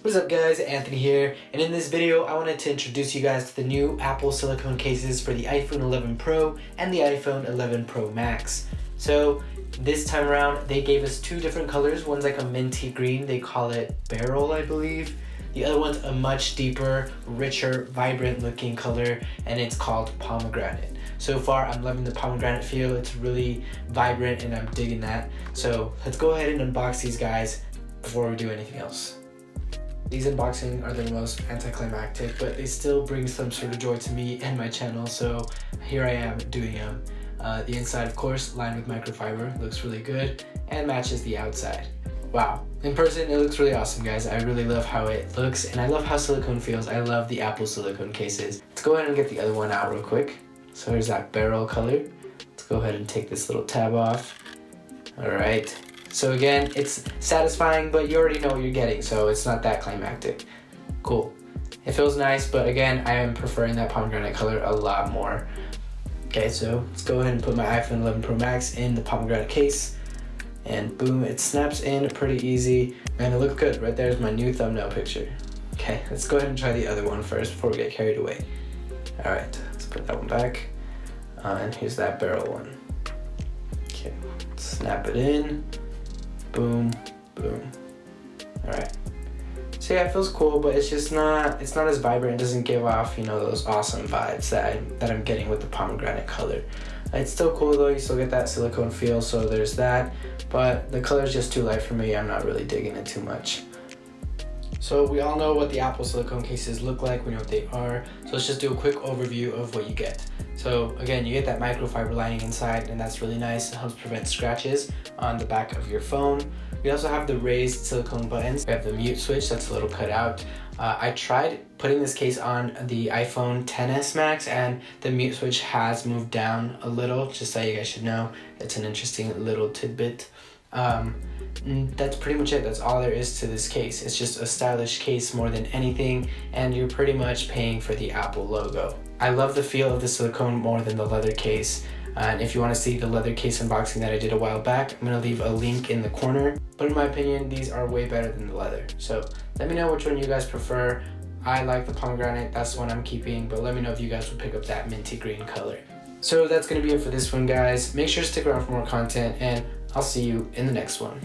What's up guys, Anthony here, and in this video I wanted to introduce you guys to the new Apple silicone cases for the iPhone 11 Pro and the iPhone 11 Pro Max. So this time around they gave us two different colors. One's like a minty green, they call it Beryl I believe. The other one's a much deeper, richer, vibrant looking color, and it's called Pomegranate. So far I'm loving the pomegranate feel. It's really vibrant and I'm digging that. So let's go ahead and unbox these guys before we do anything else. These unboxing are the most anticlimactic, but they still bring some sort of joy to me and my channel, so here I am doing them. The inside, of course, lined with microfiber, looks really good and matches the outside. Wow, in person it looks really awesome guys. I really love how it looks and I love how silicone feels. I love the Apple silicone cases. Let's go ahead and get the other one out real quick. So here's that Beryl color. Let's go ahead and take this little tab off. Alright. So again, it's satisfying, but you already know what you're getting, so it's not that climactic. Cool. It feels nice, but again, I am preferring that pomegranate color a lot more. Okay, so let's go ahead and put my iPhone 11 Pro Max in the pomegranate case. And boom, it snaps in pretty easy. Man, it looks good. Right there's my new thumbnail picture. Okay, let's go ahead and try the other one first before we get carried away. Alright, let's put that one back. And here's that Beryl one. Okay, snap it in. Boom, boom. Alright. So yeah, it feels cool, but it's just not, it's not as vibrant. It doesn't give off, you know, those awesome vibes that I'm getting with the pomegranate color. It's still cool though, you still get that silicone feel, so there's that. But the color is just too light for me. I'm not really digging it too much. So we all know what the Apple silicone cases look like, we know what they are. So let's just do a quick overview of what you get. So again, you get that microfiber lining inside, and that's really nice. It helps prevent scratches on the back of your phone. We also have the raised silicone buttons. We have the mute switch that's a little cut out. I tried putting this case on the iPhone XS Max and the mute switch has moved down a little, just so you guys should know. It's an interesting little tidbit. That's pretty much it. That's all there is to this case. It's just a stylish case more than anything, and you're pretty much paying for the Apple logo. I love the feel of the silicone more than the leather case. And if you want to see the leather case unboxing that I did a while back, I'm going to leave a link in the corner. But in my opinion, these are way better than the leather. So let me know which one you guys prefer. I like the pomegranate, that's the one I'm keeping, but let me know if you guys would pick up that minty green color. So that's going to be it for this one guys. Make sure to stick around for more content and I'll see you in the next one.